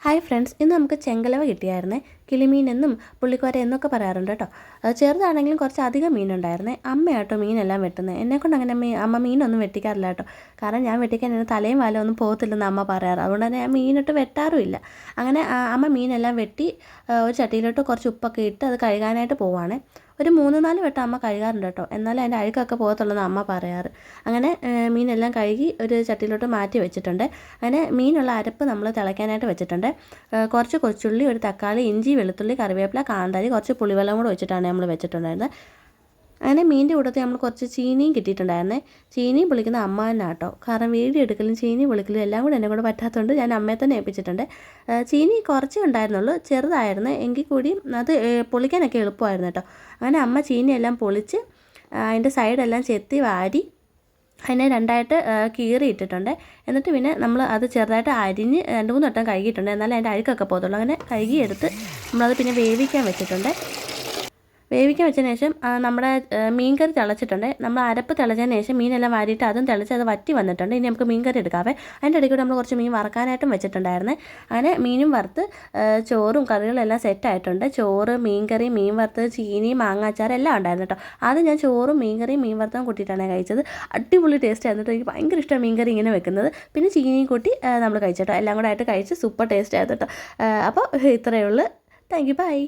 Hi friends, ഇന്ന് നമുക്ക് ചെങ്കലവ കിട്ടിയായിരുന്നേ. കിളിമീൻ എന്നും പുള്ളിക്കോര എന്നൊക്കെ പറയാറുണ്ട് കേട്ടോ. ചെറുതാണെങ്കിലും കുറച്ച് അധികം മീനുണ്ടായിരുന്നേ. അമ്മയാട്ടോ മീനെല്ലാം വെട്ടുന്നത്. എന്നെക്കൊണ്ട് അങ്ങനെ അമ്മ മീനൊന്നും വെട്ടിക്കാറില്ല കേട്ടോ. കാരണം ഞാൻ വെട്ടിക്കാൻ എൻ്റെ തലയും വാലും ഒന്നും പോകത്തില്ലെന്ന് അമ്മ പറയാറ്. അതുകൊണ്ട് തന്നെ ഞാൻ മീനിട്ട് വെട്ടാറുമില്ല. അങ്ങനെ അമ്മ മീനെല്ലാം വെട്ടി ഒരു ചട്ടിയിലോട്ട് കുറച്ച് ഉപ്പൊക്കെ ഇട്ട് അത് കഴുകാനായിട്ട് പോവുകയാണേ. ഒരു 3-4 വട്ടം അമ്മ കഴുകാറുണ്ട് കേട്ടോ. എന്നാലും അതിൻ്റെ അഴുക്കൊക്കെ പോകത്തുള്ളൂ അമ്മ പറയാറ്. അങ്ങനെ മീനെല്ലാം കഴുകി ഒരു ചട്ടിയിലോട്ട് മാറ്റി വെച്ചിട്ടുണ്ട്. അങ്ങനെ മീനുള്ള അരപ്പ് നമ്മൾ തിളയ്ക്കാനായിട്ട് വെച്ചിട്ടുണ്ട്. കുറച്ച് കൊച്ചുള്ളി, ഒരു തക്കാളി, ഇഞ്ചി, വെളുത്തുള്ളി, കറിവേപ്പില, കാന്താരി, കുറച്ച് പുളിവെള്ളം കൂടെ വെച്ചിട്ടാണ് നമ്മൾ വെച്ചിട്ടുണ്ടായിരുന്നത്. അങ്ങനെ മീനിൻ്റെ കൂട്ടത്തിൽ നമ്മൾ കുറച്ച് ചീനിയും കിട്ടിയിട്ടുണ്ടായിരുന്നേ. ചീനിയും പൊളിക്കുന്ന അമ്മ തന്നെ കേട്ടോ. കാരണം വീഡിയോ എടുക്കലും ചീനി പൊളിക്കലും എല്ലാം കൂടെ എന്നെ കൂടെ പറ്റാത്തതുകൊണ്ട് ഞാൻ അമ്മയെ തന്നെ ഏൽപ്പിച്ചിട്ടുണ്ട്. ചീനി കുറച്ചേ ഉണ്ടായിരുന്നുള്ളൂ, ചെറുതായിരുന്നു. എങ്കിൽ കൂടി അത് പൊളിക്കാനൊക്കെ എളുപ്പമായിരുന്നു കേട്ടോ. അങ്ങനെ അമ്മ ചീനിയെല്ലാം പൊളിച്ച് അതിൻ്റെ സൈഡെല്ലാം ചെത്തി വാരി അതിനെ രണ്ടായിട്ട് കീറിയിട്ടിട്ടുണ്ട്. എന്നിട്ട് പിന്നെ നമ്മൾ അത് ചെറുതായിട്ട് അരിഞ്ഞ് 2-3 വട്ടം കഴുകിയിട്ടുണ്ട്. എന്നാലും അതിൻ്റെ അഴുക്കൊക്കെ പോകത്തുള്ളൂ. അങ്ങനെ കഴുകിയെടുത്ത് നമ്മളത് പിന്നെ വേവിക്കാൻ വെച്ചിട്ടുണ്ട്. വേവിക്കാൻ വെച്ചതിന് ശേഷം നമ്മുടെ മീൻകറി തിളച്ചിട്ടുണ്ട്. നമ്മൾ അരപ്പ് തിളച്ചതിന് ശേഷം മീനെല്ലാം വാരിയിട്ട് അതും തിളച്ച് അത് വറ്റി വന്നിട്ടുണ്ട്. ഇനി നമുക്ക് മീൻകറി എടുക്കാവേ. അതിൻ്റെ ഇടയ്ക്കൂടെ നമ്മൾ കുറച്ച് മീൻ വറക്കാനായിട്ടും വെച്ചിട്ടുണ്ടായിരുന്നു. അങ്ങനെ മീനും വറുത്ത് ചോറും കറികളെല്ലാം സെറ്റായിട്ടുണ്ട്. ചോറ്, മീൻകറി, മീൻ വറുത്ത്, ചീനി, മാങ്ങാച്ചാർ എല്ലാം ഉണ്ടായിരുന്നു കേട്ടോ. ആദ്യം ഞാൻ ചോറും മീൻകറിയും മീൻ വറുത്തും കൂട്ടിയിട്ടാണ് കഴിച്ചത്. അടിപൊളി ടേസ്റ്റ് ആയിരുന്നു കേട്ടോ. എനിക്ക് ഭയങ്കര ഇഷ്ടമാണ് മീൻകറി ഇങ്ങനെ വെക്കുന്നത്. പിന്നെ ചീനിയും കൂട്ടി നമ്മൾ കഴിച്ചു കേട്ടോ. എല്ലാം കൂടെ ആയിട്ട് കഴിച്ച് സൂപ്പർ ടേസ്റ്റ് ആയിരുന്നു കേട്ടോ. അപ്പോൾ ഇത്രയേ ഉള്ളൂ. Thank you, by.